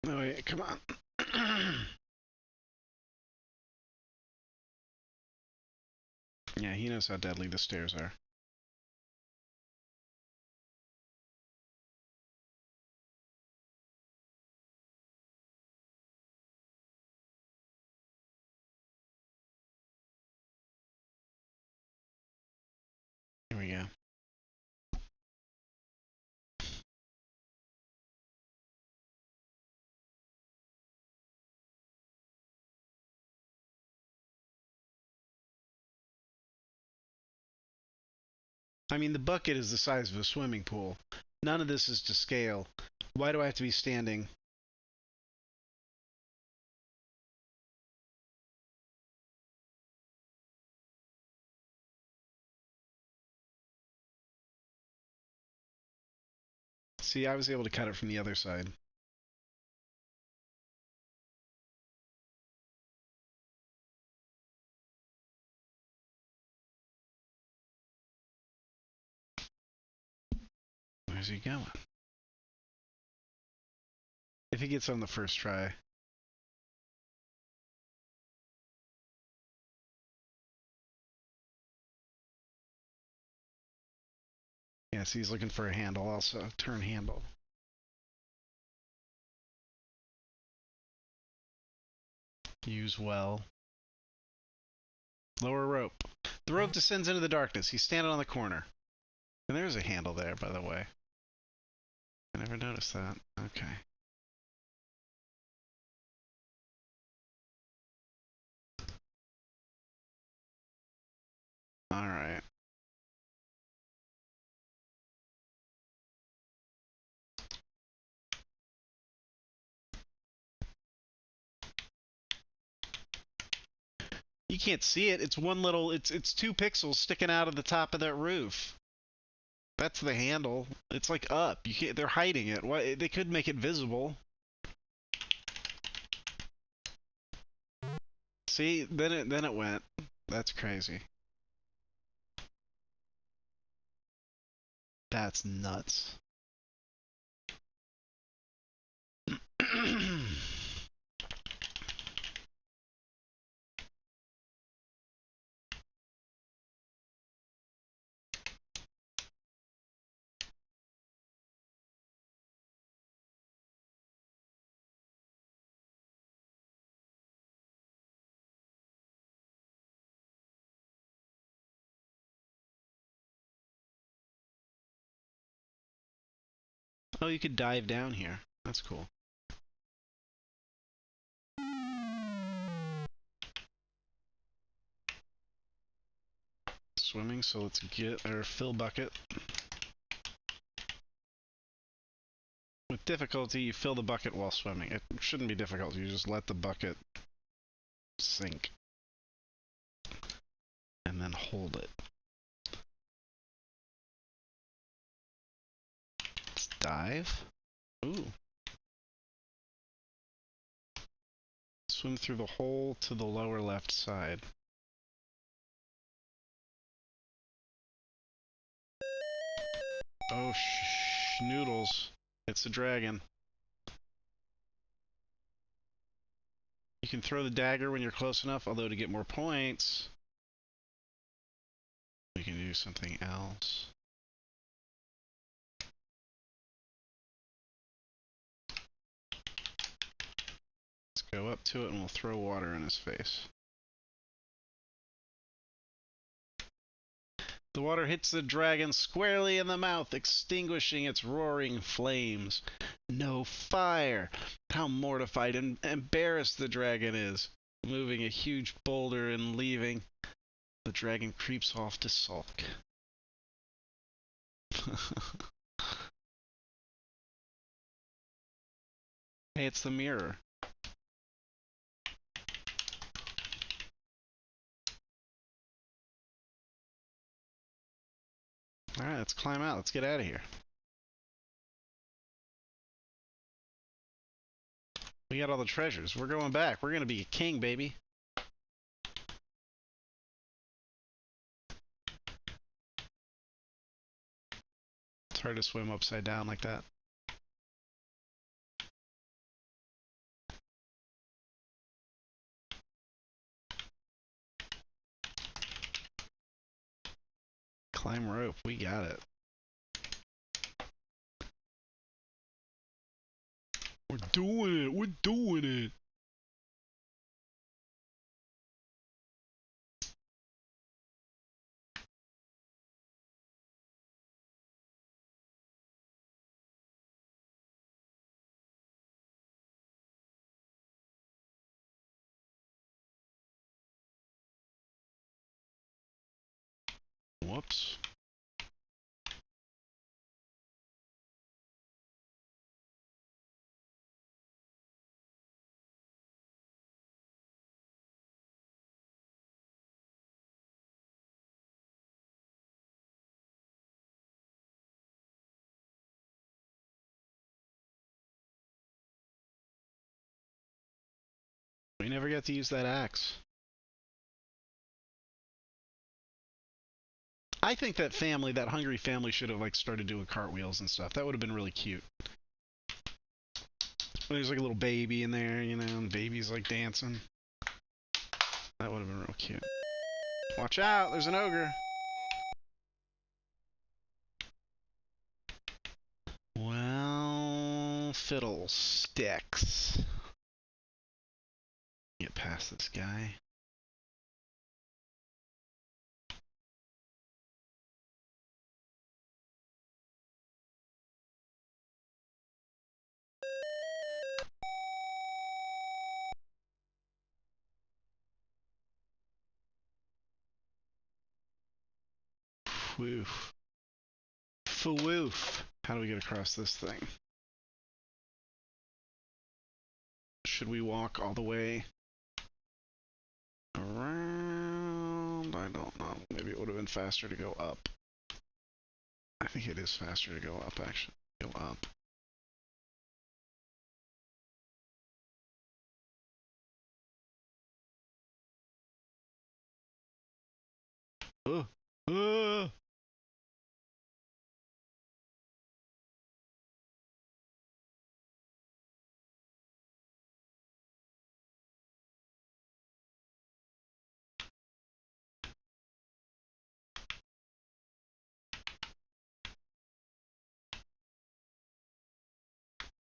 Oh wait, come on. Yeah, he knows how deadly the stairs are. Here we go. I mean, the bucket is the size of a swimming pool. None of this is to scale. Why do I have to be standing? See, I was able to cut it from the other side. Where's he going? If he gets on the first try. Yeah, so he's looking for a handle also. Turn handle. Use well. Lower rope. The rope descends into the darkness. He's standing on the corner. And there's a handle there, by the way. I never noticed that. Okay. Alright. You can't see it. It's one little, it's 2 pixels sticking out of the top of that roof. That's the handle. It's like up. You can't, they're hiding it. Why? They could make it visible. See, then it went. That's crazy. That's nuts. Oh, you could dive down here. That's cool. Swimming, so let's get our fill bucket. With difficulty, you fill the bucket while swimming. It shouldn't be difficult. You just let the bucket sink. And then hold it. Let's dive. Ooh. Swim through the hole to the lower left side. Oh, noodles. It's a dragon. You can throw the dagger when you're close enough, although to get more points, we can do something else. Let's go up to it and we'll throw water in his face. The water hits the dragon squarely in the mouth, extinguishing its roaring flames. No fire! How mortified and embarrassed the dragon is. Moving a huge boulder and leaving, the dragon creeps off to sulk. Hey, it's the mirror. Alright, let's climb out. Let's get out of here. We got all the treasures. We're going back. We're gonna be a king, baby. It's hard to swim upside down like that. Climb rope. We got it. We're doing it. We're doing it. Whoops. We never got to use that axe. I think that family, that hungry family, should have like started doing cartwheels and stuff. That would have been really cute. There's like a little baby in there, you know, and the baby's like dancing. That would have been real cute. Watch out, there's an ogre. Well, fiddlesticks. Get past this guy. Woof. Fwoof. How do we get across this thing? Should we walk all the way around? I don't know. Maybe it would have been faster to go up. I think it is faster to go up, actually. Go up. Uh, uh.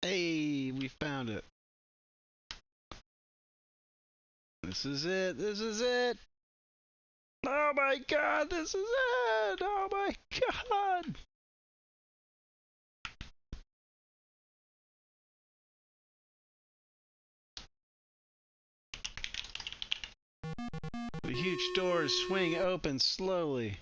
Hey, we found it. This is it. This is it. Oh my god, this is it. Oh my god. The huge doors swing open slowly.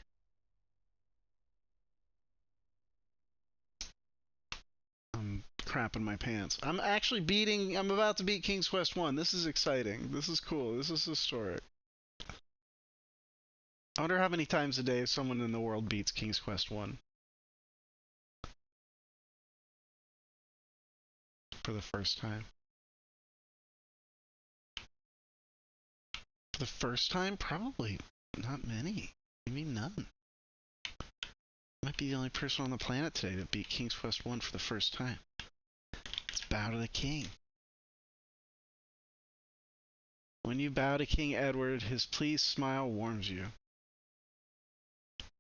I'm crapping my pants. I'm about to beat King's Quest 1. This is exciting. This is cool. This is historic. I wonder how many times a day someone in the world beats King's Quest 1. For the first time. For the first time? Probably not many. Maybe none. Might be the only person on the planet today that beat King's Quest 1 for the first time. Let's bow to the king. When you bow to King Edward, his pleased smile warms you.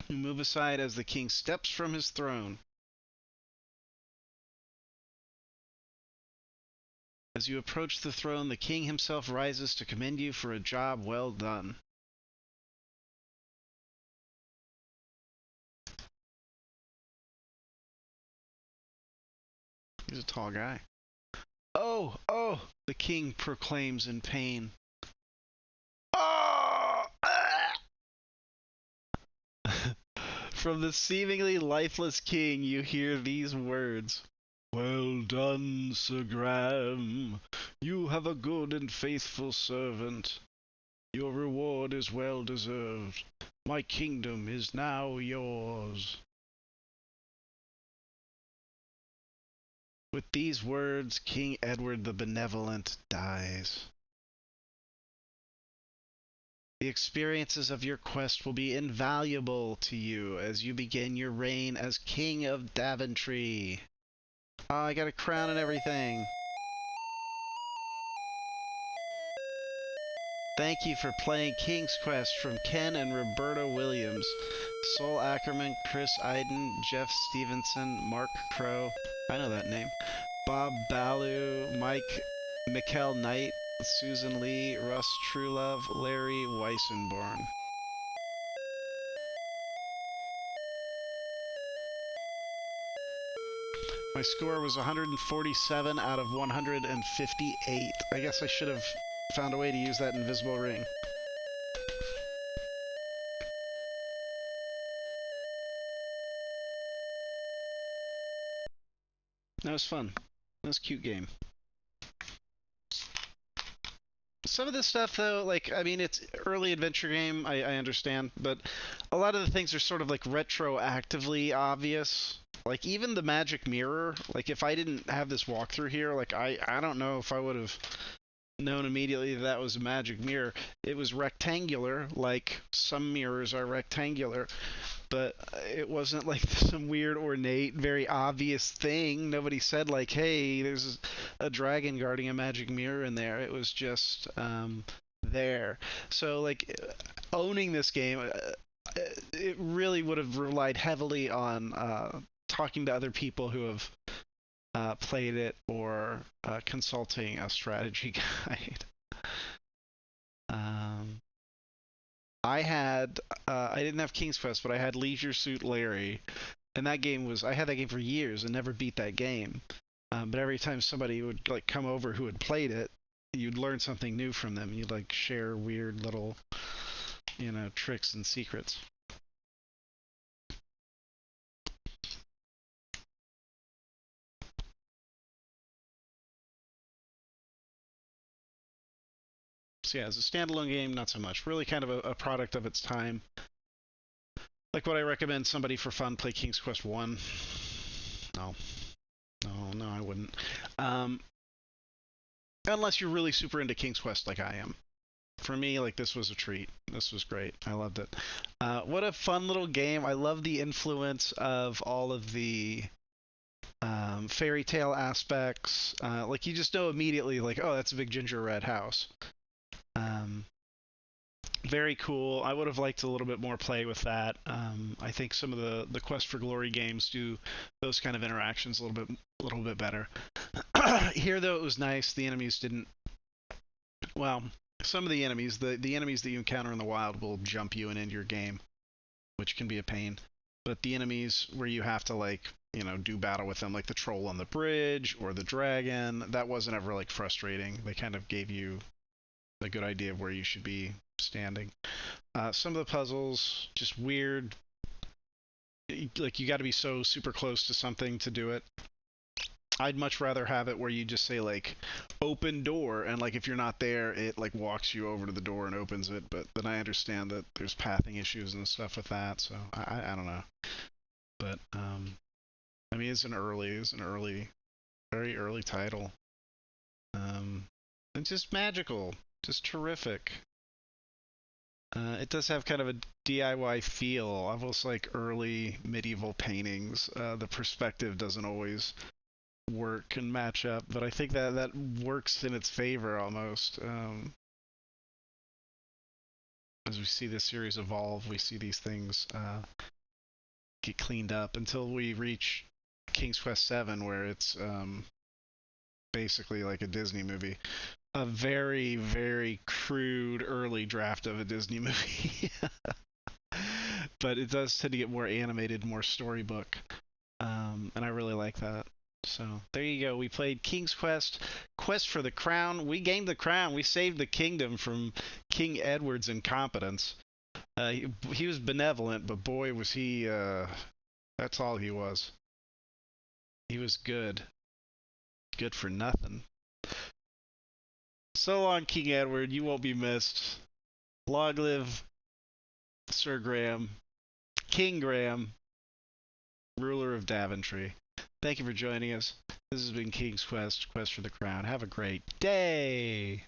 You move aside as the king steps from his throne. As you approach the throne, the king himself rises to commend you for a job well done. He's a tall guy. Oh, oh, the king proclaims in pain. Oh! From the seemingly lifeless king, you hear these words. Well done, Sir Graham. You have a good and faithful servant. Your reward is well deserved. My kingdom is now yours. With these words, King Edward the Benevolent dies. The experiences of your quest will be invaluable to you as you begin your reign as King of Daventry. Oh, I got a crown and everything. Thank you for playing King's Quest from Ken and Roberta Williams. Sol Ackerman, Chris Iden, Jeff Stevenson, Mark Crow, I know that name, Bob Ballou, Mike Mikkel Knight, Susan Lee, Russ Truelove, Larry Weissenborn. My score was 147 out of 158. I guess I should have found a way to use that invisible ring. That was fun. That was a cute game. Some of this stuff, though, like, I mean, it's early adventure game, I understand, but a lot of the things are sort of, like, retroactively obvious. Like, even the magic mirror, like, if I didn't have this walkthrough here, like, I don't know if I would have known immediately that that was a magic mirror. It was rectangular, like some mirrors are rectangular, but it wasn't like some weird, ornate, very obvious thing. Nobody said like, "Hey, there's a dragon guarding a magic mirror in there." It was just there. So like owning this game, it really would have relied heavily on talking to other people who have played it or consulting a strategy guide. Um, I didn't have King's Quest, but I had Leisure Suit Larry, and that game was I had that game for years and never beat that game. But every time somebody would like come over who had played it, you'd learn something new from them. You'd like share weird little, tricks and secrets. So yeah, as a standalone game, not so much. Really kind of a product of its time. Like, would I recommend somebody for fun play King's Quest 1? No. No, no, I wouldn't. Um, Unless you're really super into King's Quest like I am. For me, like, this was a treat. This was great. I loved it. What a fun little game. I love the influence of all of the fairy tale aspects. Like, you just know immediately, like, oh, that's a big ginger red house. Um, Very cool. I would have liked a little bit more play with that. I think some of the Quest for Glory games do those kind of interactions a little bit better. Here, though, it was nice. The enemies didn't. Well, some of the enemies, the enemies that you encounter in the wild, will jump you and end your game, which can be a pain. But the enemies where you have to like do battle with them, like the troll on the bridge or the dragon, that wasn't ever like frustrating. They kind of gave you a good idea of where you should be standing. Some of the puzzles just weird. Like you got to be so super close to something to do it. I'd much rather have it where you just say like open door and like if you're not there it like walks you over to the door and opens it. But then I understand that there's pathing issues and stuff with that, so I don't know. But I mean it's an early very early title. And just magical, just terrific. It does have kind of a DIY feel, almost like early medieval paintings. The perspective doesn't always work and match up, but I think that works in its favor almost. As we see this series evolve, we see these things get cleaned up until we reach King's Quest 7, where it's basically like a Disney movie. A very, very crude early draft of a Disney movie. But it does tend to get more animated, more storybook. And I really like that. So there you go. We played King's Quest, Quest for the Crown. We gained the crown. We saved the kingdom from King Edward's incompetence. He was benevolent, but boy was he. That's all he was. He was good. Good for nothing. So long, King Edward. You won't be missed. Long live Sir Graham, King Graham, ruler of Daventry. Thank you for joining us. This has been King's Quest, Quest for the Crown. Have a great day.